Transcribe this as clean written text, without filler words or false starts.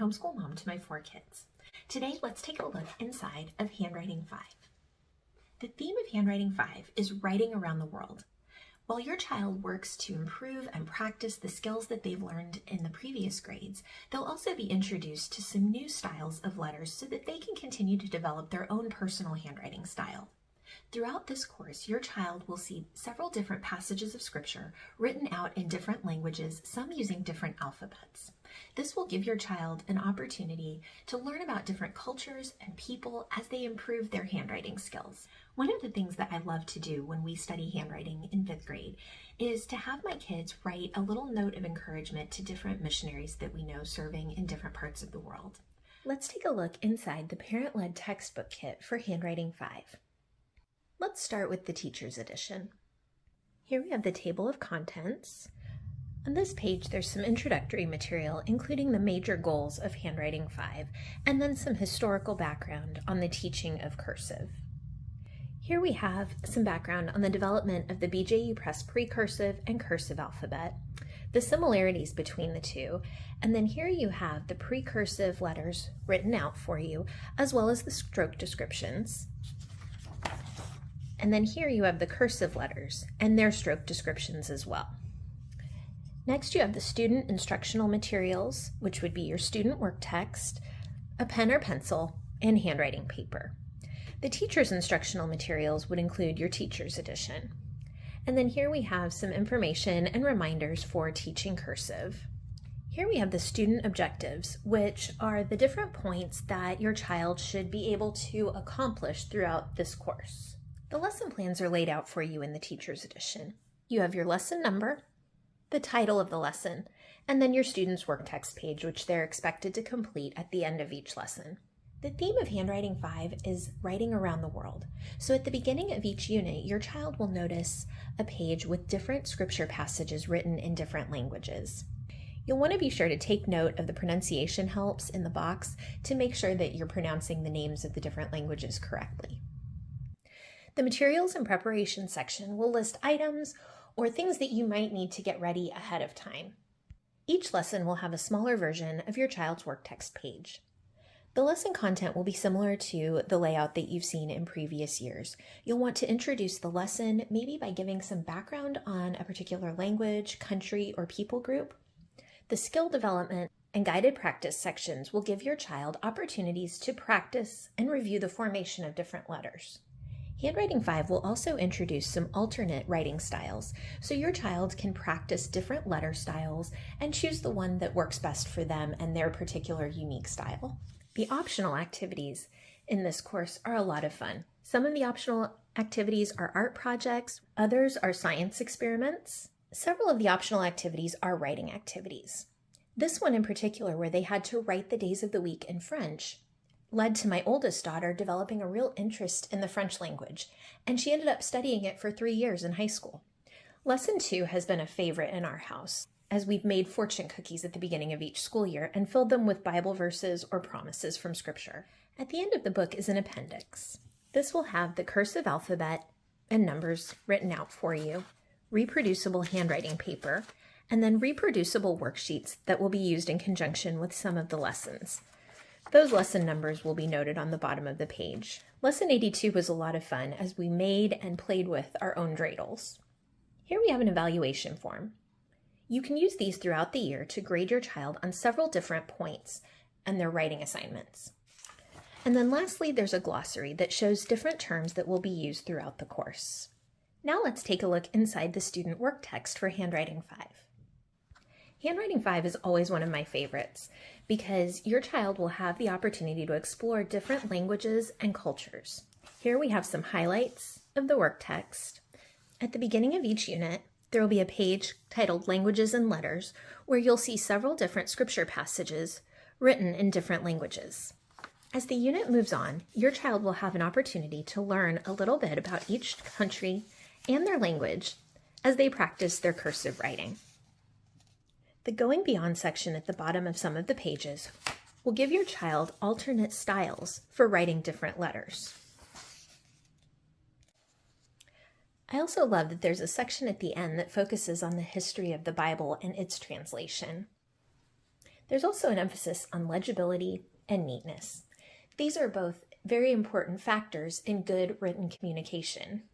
homeschool mom to my 4 kids. Today, let's take a look inside of Handwriting 5. The theme of Handwriting 5 is writing around the world. While your child works to improve and practice the skills that they've learned in the previous grades, they'll also be introduced to some new styles of letters so that they can continue to develop their own personal handwriting style. Throughout this course, your child will see several different passages of scripture written out in different languages, some using different alphabets. This will give your child an opportunity to learn about different cultures and people as they improve their handwriting skills. One of the things that I love to do when we study handwriting in 5th grade is to have my kids write a little note of encouragement to different missionaries that we know serving in different parts of the world. Let's take a look inside the parent-led textbook kit for Handwriting 5. Let's start with the Teacher's Edition. Here we have the table of contents. On this page, there's some introductory material, including the major goals of Handwriting 5, and then some historical background on the teaching of cursive. Here we have some background on the development of the BJU Press precursive and cursive alphabet, the similarities between the two, and then here you have the precursive letters written out for you, as well as the stroke descriptions. And then here you have the cursive letters and their stroke descriptions as well. Next, you have the student instructional materials, which would be your student work text, a pen or pencil, and handwriting paper. The teacher's instructional materials would include your teacher's edition. And then here we have some information and reminders for teaching cursive. Here we have the student objectives, which are the different points that your child should be able to accomplish throughout this course. The lesson plans are laid out for you in the teacher's edition. You have your lesson number, the title of the lesson, and then your student's work text page, which they're expected to complete at the end of each lesson. The theme of Handwriting 5 is writing around the world. So at the beginning of each unit, your child will notice a page with different scripture passages written in different languages. You'll want to be sure to take note of the pronunciation helps in the box to make sure that you're pronouncing the names of the different languages correctly. The materials and preparation section will list items or things that you might need to get ready ahead of time. Each lesson will have a smaller version of your child's work text page. The lesson content will be similar to the layout that you've seen in previous years. You'll want to introduce the lesson maybe by giving some background on a particular language, country, or people group. The skill development and guided practice sections will give your child opportunities to practice and review the formation of different letters. Handwriting 5 will also introduce some alternate writing styles, so your child can practice different letter styles and choose the one that works best for them and their particular unique style. The optional activities in this course are a lot of fun. Some of the optional activities are art projects, others are science experiments. Several of the optional activities are writing activities. This one in particular, where they had to write the days of the week in French, led to my oldest daughter developing a real interest in the French language, and she ended up studying it for 3 years in high school. Lesson 2 has been a favorite in our house, as we've made fortune cookies at the beginning of each school year and filled them with Bible verses or promises from Scripture. At the end of the book is an appendix. This will have the cursive alphabet and numbers written out for you, reproducible handwriting paper, and then reproducible worksheets that will be used in conjunction with some of the lessons. Those lesson numbers will be noted on the bottom of the page. Lesson 82 was a lot of fun as we made and played with our own dreidels. Here we have an evaluation form. You can use these throughout the year to grade your child on several different points and their writing assignments. And then lastly, there's a glossary that shows different terms that will be used throughout the course. Now let's take a look inside the student work text for Handwriting 5. Handwriting 5 is always one of my favorites because your child will have the opportunity to explore different languages and cultures. Here we have some highlights of the work text. At the beginning of each unit, there will be a page titled Languages and Letters where you'll see several different scripture passages written in different languages. As the unit moves on, your child will have an opportunity to learn a little bit about each country and their language as they practice their cursive writing. The Going Beyond section at the bottom of some of the pages will give your child alternate styles for writing different letters. I also love that there's a section at the end that focuses on the history of the Bible and its translation. There's also an emphasis on legibility and neatness. These are both very important factors in good written communication.